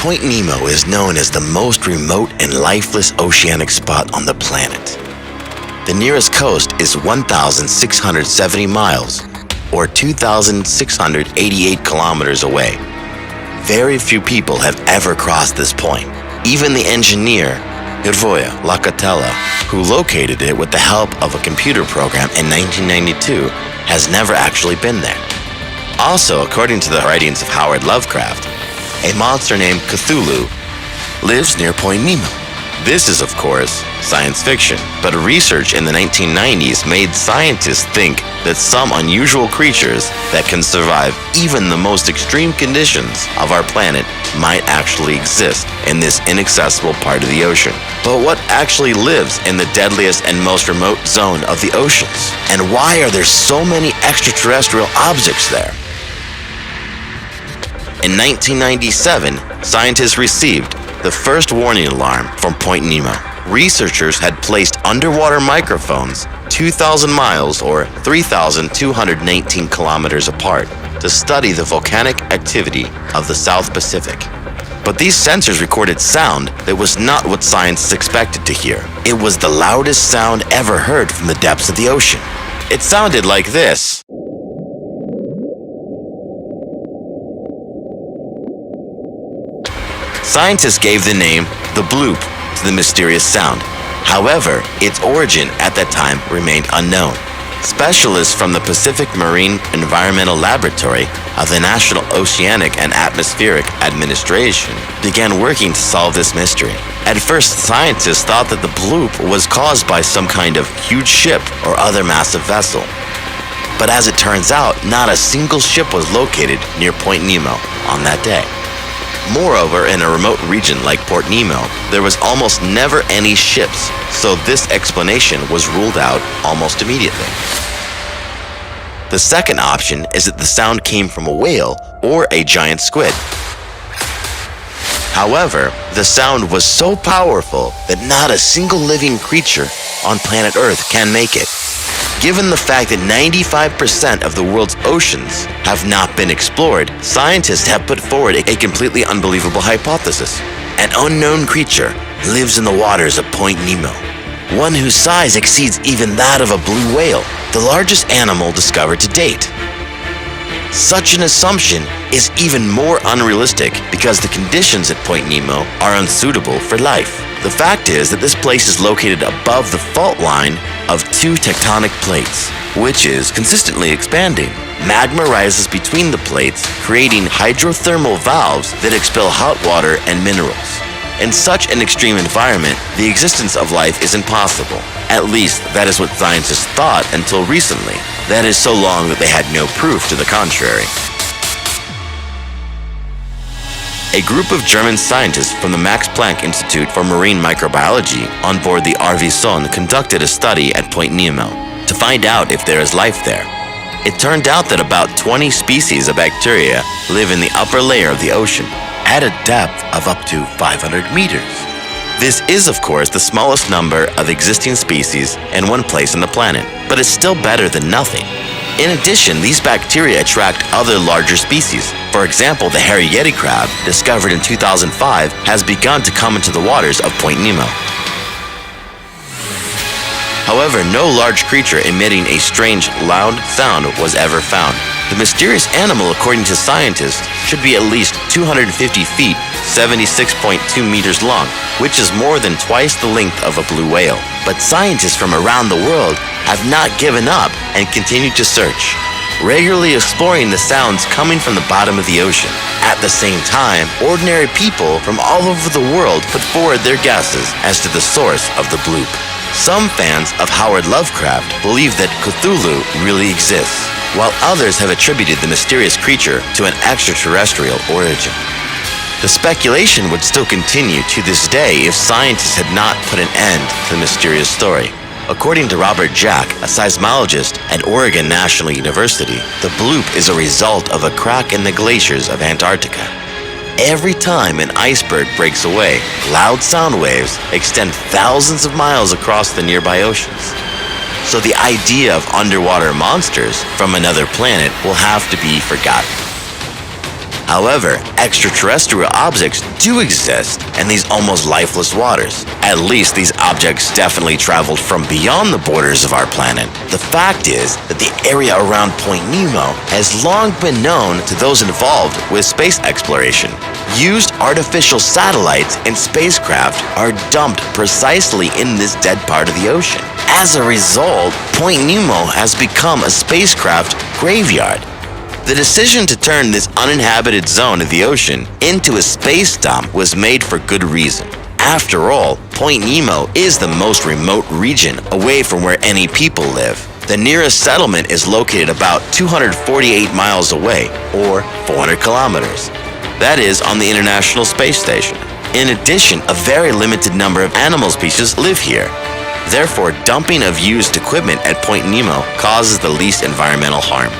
Point Nemo is known as the most remote and lifeless oceanic spot on the planet. The nearest coast is 1,670 miles, or 2,688 kilometers away. Very few people have ever crossed this point. Even the engineer, Hirvoja Lakatela, who located it with the help of a computer program in 1992, has never actually been there. Also, according to the writings of Howard Lovecraft, a monster named Cthulhu lives near Point Nemo. This is, of course, science fiction, but research in the 1990s made scientists think that some unusual creatures that can survive even the most extreme conditions of our planet might actually exist in this inaccessible part of the ocean. But what actually lives in the deadliest and most remote zone of the oceans? And why are there so many extraterrestrial objects there? In 1997, scientists received the first warning alarm from Point Nemo. Researchers had placed underwater microphones 2,000 miles or 3,219 kilometers apart to study the volcanic activity of the South Pacific. But these sensors recorded sound that was not what scientists expected to hear. It was the loudest sound ever heard from the depths of the ocean. It sounded like this. Scientists gave the name the bloop to the mysterious sound. However, its origin at that time remained unknown. Specialists from the Pacific Marine Environmental Laboratory of the National Oceanic and Atmospheric Administration began working to solve this mystery. At first, scientists thought that the bloop was caused by some kind of huge ship or other massive vessel. But as it turns out, not a single ship was located near Point Nemo on that day. Moreover, in a remote region like Port Nemo, there was almost never any ships, so this explanation was ruled out almost immediately. The second option is that the sound came from a whale or a giant squid. However, the sound was so powerful that not a single living creature on planet Earth can make it. Given the fact that 95% of the world's oceans have not been explored, scientists have put forward a completely unbelievable hypothesis. An unknown creature lives in the waters of Point Nemo, one whose size exceeds even that of a blue whale, the largest animal discovered to date. Such an assumption is even more unrealistic because the conditions at Point Nemo are unsuitable for life. The fact is that this place is located above the fault line of two tectonic plates, which is consistently expanding. Magma rises between the plates, creating hydrothermal valves that expel hot water and minerals. In such an extreme environment, the existence of life is impossible. At least, that is what scientists thought until recently. That is so long that they had no proof to the contrary. A group of German scientists from the Max Planck Institute for Marine Microbiology on board the RV Sonne conducted a study at Point Nemo to find out if there is life there. It turned out that about 20 species of bacteria live in the upper layer of the ocean at a depth of up to 500 meters. This is, of course, the smallest number of existing species in one place on the planet, but it's still better than nothing. In addition, these bacteria attract other larger species. For example, the hairy yeti crab, discovered in 2005, has begun to come into the waters of Point Nemo. However, no large creature emitting a strange, loud sound was ever found. The mysterious animal, according to scientists, should be at least 250 feet, 76.2 meters long, which is more than twice the length of a blue whale. But scientists from around the world have not given up and continue to search, regularly exploring the sounds coming from the bottom of the ocean. At the same time, ordinary people from all over the world put forward their guesses as to the source of the bloop. Some fans of Howard Lovecraft believe that Cthulhu really exists, while others have attributed the mysterious creature to an extraterrestrial origin. The speculation would still continue to this day if scientists had not put an end to the mysterious story. According to Robert Jack, a seismologist at Oregon National University, the bloop is a result of a crack in the glaciers of Antarctica. Every time an iceberg breaks away, loud sound waves extend thousands of miles across the nearby oceans. So the idea of underwater monsters from another planet will have to be forgotten. However, extraterrestrial objects do exist in these almost lifeless waters. At least these objects definitely traveled from beyond the borders of our planet. The fact is that the area around Point Nemo has long been known to those involved with space exploration. Used artificial satellites and spacecraft are dumped precisely in this dead part of the ocean. As a result, Point Nemo has become a spacecraft graveyard. The decision to turn this uninhabited zone of the ocean into a space dump was made for good reason. After all, Point Nemo is the most remote region away from where any people live. The nearest settlement is located about 248 miles away, or 400 kilometers. That is on the International Space Station. In addition, a very limited number of animal species live here. Therefore, dumping of used equipment at Point Nemo causes the least environmental harm.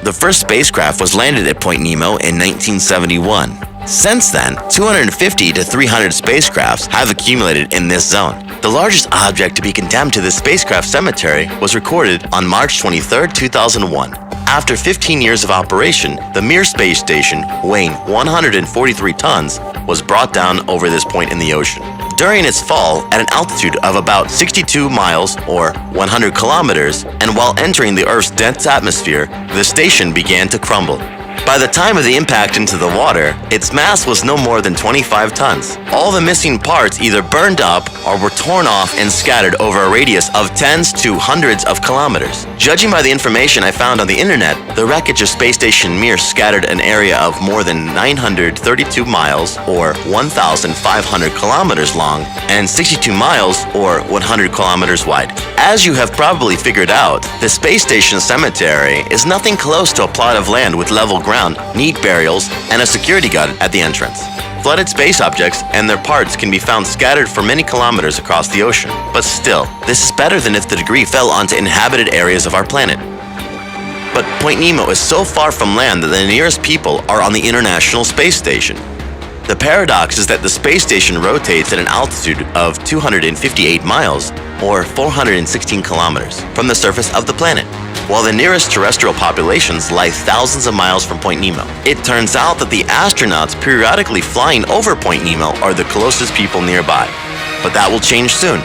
The first spacecraft was landed at Point Nemo in 1971. Since then, 250 to 300 spacecrafts have accumulated in this zone. The largest object to be condemned to this spacecraft cemetery was recorded on March 23, 2001. After 15 years of operation, the Mir space station, weighing 143 tons, was brought down over this point in the ocean. During its fall, at an altitude of about 62 miles or 100 kilometers, and while entering the Earth's dense atmosphere, the station began to crumble. By the time of the impact into the water, its mass was no more than 25 tons. All the missing parts either burned up or were torn off and scattered over a radius of tens to hundreds of kilometers. Judging by the information I found on the internet, the wreckage of Space Station Mir scattered an area of more than 932 miles or 1,500 kilometers long and 62 miles or 100 kilometers wide. As you have probably figured out, the Space Station Cemetery is nothing close to a plot of land with level ground, neat burials, and a security guard at the entrance. Flooded space objects and their parts can be found scattered for many kilometers across the ocean. But still, this is better than if the debris fell onto inhabited areas of our planet. But Point Nemo is so far from land that the nearest people are on the International Space Station. The paradox is that the space station rotates at an altitude of 258 miles, or 416 kilometers, from the surface of the planet, while the nearest terrestrial populations lie thousands of miles from Point Nemo. It turns out that the astronauts periodically flying over Point Nemo are the closest people nearby. But that will change soon.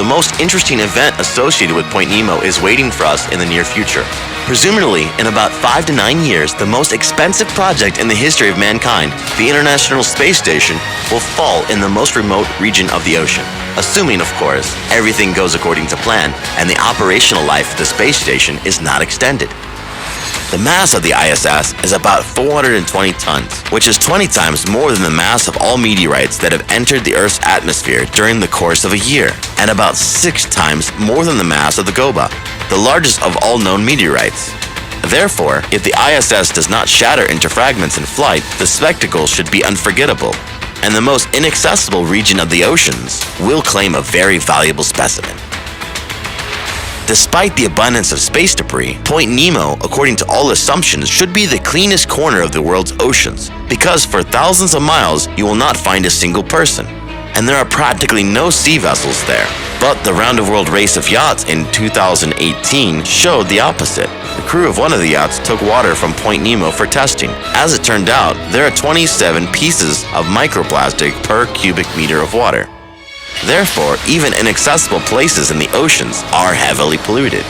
The most interesting event associated with Point Nemo is waiting for us in the near future. Presumably, in about 5 to 9 years, the most expensive project in the history of mankind, the International Space Station, will fall in the most remote region of the ocean. Assuming, of course, everything goes according to plan and the operational life of the space station is not extended. The mass of the ISS is about 420 tons, which is 20 times more than the mass of all meteorites that have entered the Earth's atmosphere during the course of a year, and about 6 times more than the mass of the Goba, the largest of all known meteorites. Therefore, if the ISS does not shatter into fragments in flight, the spectacle should be unforgettable, and the most inaccessible region of the oceans will claim a very valuable specimen. Despite the abundance of space debris, Point Nemo, according to all assumptions, should be the cleanest corner of the world's oceans, because for thousands of miles you will not find a single person, and there are practically no sea vessels there. But the round-the-world race of yachts in 2018 showed the opposite. The crew of one of the yachts took water from Point Nemo for testing. As it turned out, there are 27 pieces of microplastic per cubic meter of water. Therefore, even inaccessible places in the oceans are heavily polluted.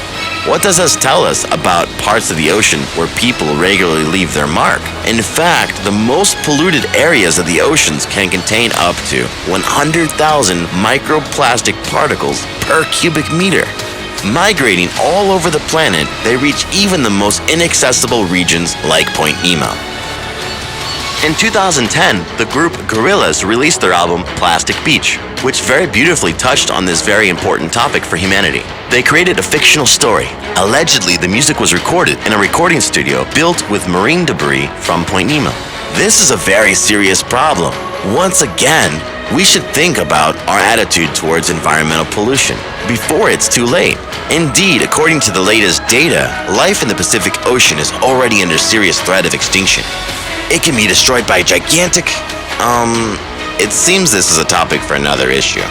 What does this tell us about parts of the ocean where people regularly leave their mark? In fact, the most polluted areas of the oceans can contain up to 100,000 microplastic particles per cubic meter. Migrating all over the planet, they reach even the most inaccessible regions like Point Nemo. In 2010, the group Gorillaz released their album Plastic Beach, which very beautifully touched on this very important topic for humanity. They created a fictional story. Allegedly, the music was recorded in a recording studio built with marine debris from Point Nemo. This is a very serious problem. Once again, we should think about our attitude towards environmental pollution before it's too late. Indeed, according to the latest data, life in the Pacific Ocean is already under serious threat of extinction. It can be destroyed by gigantic... It seems this is a topic for another issue.